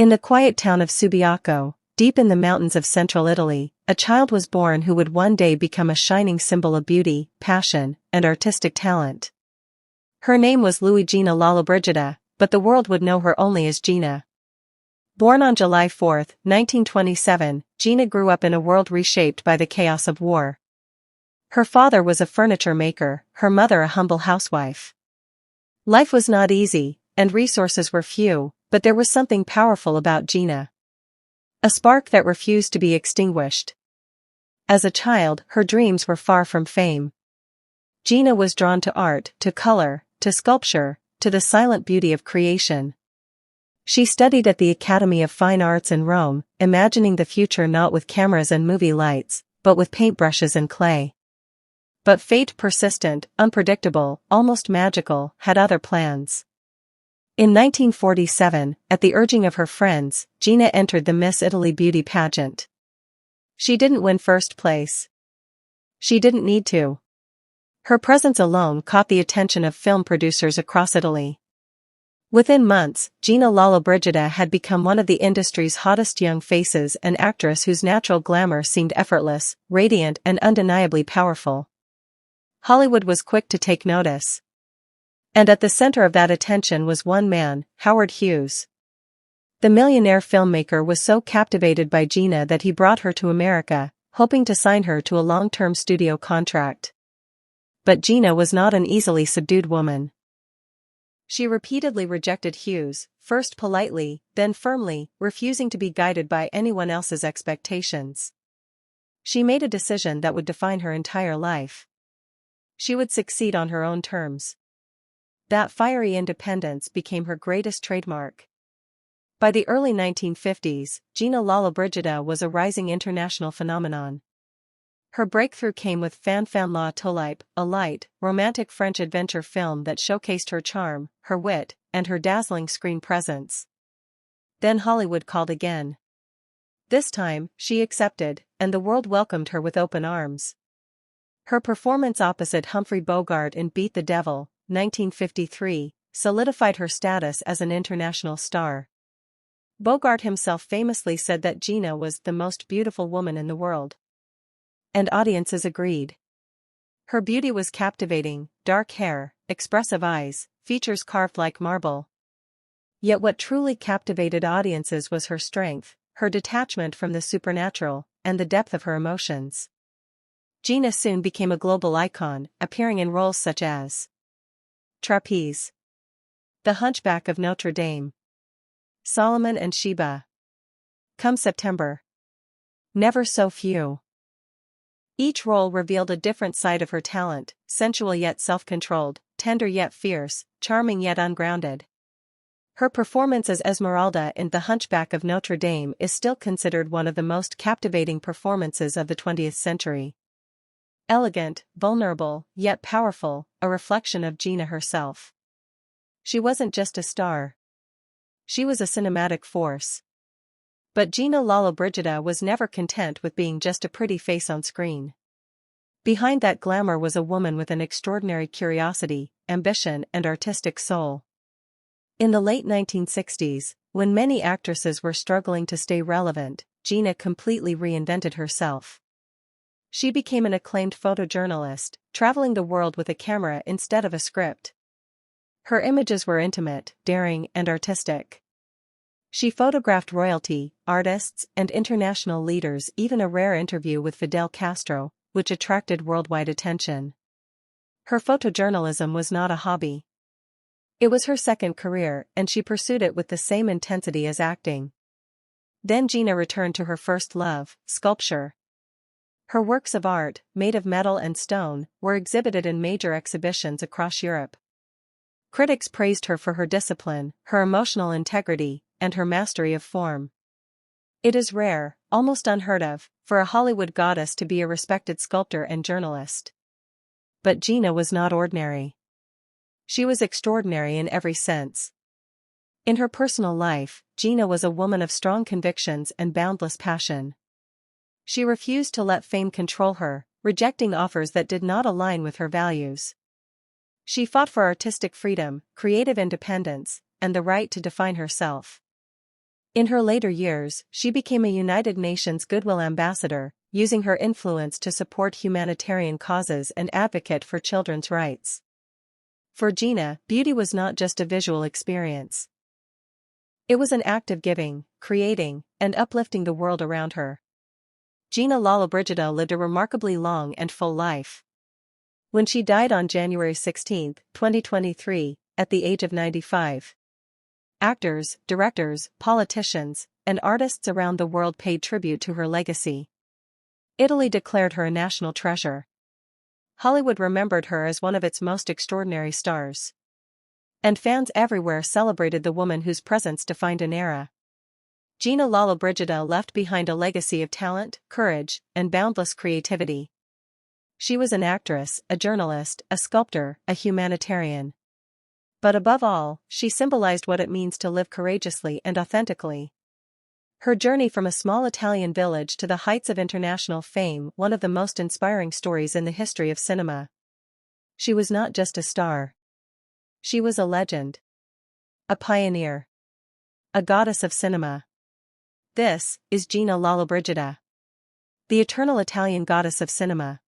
In the quiet town of Subiaco, deep in the mountains of central Italy, a child was born who would one day become a shining symbol of beauty, passion, and artistic talent. Her name was Gina Lollobrigida, but the world would know her only as Gina. Born on July 4, 1927, Gina grew up in a world reshaped by the chaos of war. Her father was a furniture maker, her mother a humble housewife. Life was not easy, and resources were few, but there was something powerful about Gina. A spark that refused to be extinguished. As a child, her dreams were far from fame. Gina was drawn to art, to color, to sculpture, to the silent beauty of creation. She studied at the Academy of Fine Arts in Rome, imagining the future not with cameras and movie lights, but with paintbrushes and clay. But fate, persistent, unpredictable, almost magical, had other plans. In 1947, at the urging of her friends, Gina entered the Miss Italy beauty pageant. She didn't win first place. She didn't need to. Her presence alone caught the attention of film producers across Italy. Within months, Gina Lollobrigida had become one of the industry's hottest young faces, an actress whose natural glamour seemed effortless, radiant, and undeniably powerful. Hollywood was quick to take notice. And at the center of that attention was one man, Howard Hughes. The millionaire filmmaker was so captivated by Gina that he brought her to America, hoping to sign her to a long-term studio contract. But Gina was not an easily subdued woman. She repeatedly rejected Hughes, first politely, then firmly, refusing to be guided by anyone else's expectations. She made a decision that would define her entire life. She would succeed on her own terms. That fiery independence became her greatest trademark. By the early 1950s, Gina Lollobrigida was a rising international phenomenon. Her breakthrough came with Fan La Tulipe, a light, romantic French adventure film that showcased her charm, her wit, and her dazzling screen presence. Then Hollywood called again. This time, she accepted, and the world welcomed her with open arms. Her performance opposite Humphrey Bogart in Beat the Devil, 1953, solidified her status as an international star. Bogart himself famously said that Gina was the most beautiful woman in the world. And audiences agreed. Her beauty was captivating, dark hair, expressive eyes, features carved like marble. Yet what truly captivated audiences was her strength, her detachment from the supernatural, and the depth of her emotions. Gina soon became a global icon, appearing in roles such as Trapeze, The Hunchback of Notre Dame, Solomon and Sheba, Come September, Never So Few. Each role revealed a different side of her talent, sensual yet self-controlled, tender yet fierce, charming yet ungrounded. Her performance as Esmeralda in The Hunchback of Notre Dame is still considered one of the most captivating performances of the 20th century. Elegant, vulnerable, yet powerful, a reflection of Gina herself. She wasn't just a star. She was a cinematic force. But Gina Lollobrigida was never content with being just a pretty face on screen. Behind that glamour was a woman with an extraordinary curiosity, ambition, and artistic soul. In the late 1960s, when many actresses were struggling to stay relevant, Gina completely reinvented herself. She became an acclaimed photojournalist, traveling the world with a camera instead of a script. Her images were intimate, daring, and artistic. She photographed royalty, artists, and international leaders, even a rare interview with Fidel Castro, which attracted worldwide attention. Her photojournalism was not a hobby. It was her second career, and she pursued it with the same intensity as acting. Then Gina returned to her first love, sculpture. Her works of art, made of metal and stone, were exhibited in major exhibitions across Europe. Critics praised her for her discipline, her emotional integrity, and her mastery of form. It is rare, almost unheard of, for a Hollywood goddess to be a respected sculptor and journalist. But Gina was not ordinary. She was extraordinary in every sense. In her personal life, Gina was a woman of strong convictions and boundless passion. She refused to let fame control her, rejecting offers that did not align with her values. She fought for artistic freedom, creative independence, and the right to define herself. In her later years, she became a United Nations Goodwill Ambassador, using her influence to support humanitarian causes and advocate for children's rights. For Gina, beauty was not just a visual experience. It was an act of giving, creating, and uplifting the world around her. Gina Lollobrigida lived a remarkably long and full life. When she died on January 16, 2023, at the age of 95, actors, directors, politicians, and artists around the world paid tribute to her legacy. Italy declared her a national treasure. Hollywood remembered her as one of its most extraordinary stars. And fans everywhere celebrated the woman whose presence defined an era. Gina Lollobrigida left behind a legacy of talent, courage, and boundless creativity. She was an actress, a journalist, a sculptor, a humanitarian. But above all, she symbolized what it means to live courageously and authentically. Her journey from a small Italian village to the heights of international fame, one of the most inspiring stories in the history of cinema. She was not just a star. She was a legend. A pioneer. A goddess of cinema. This is Gina Lollobrigida, the eternal Italian goddess of cinema.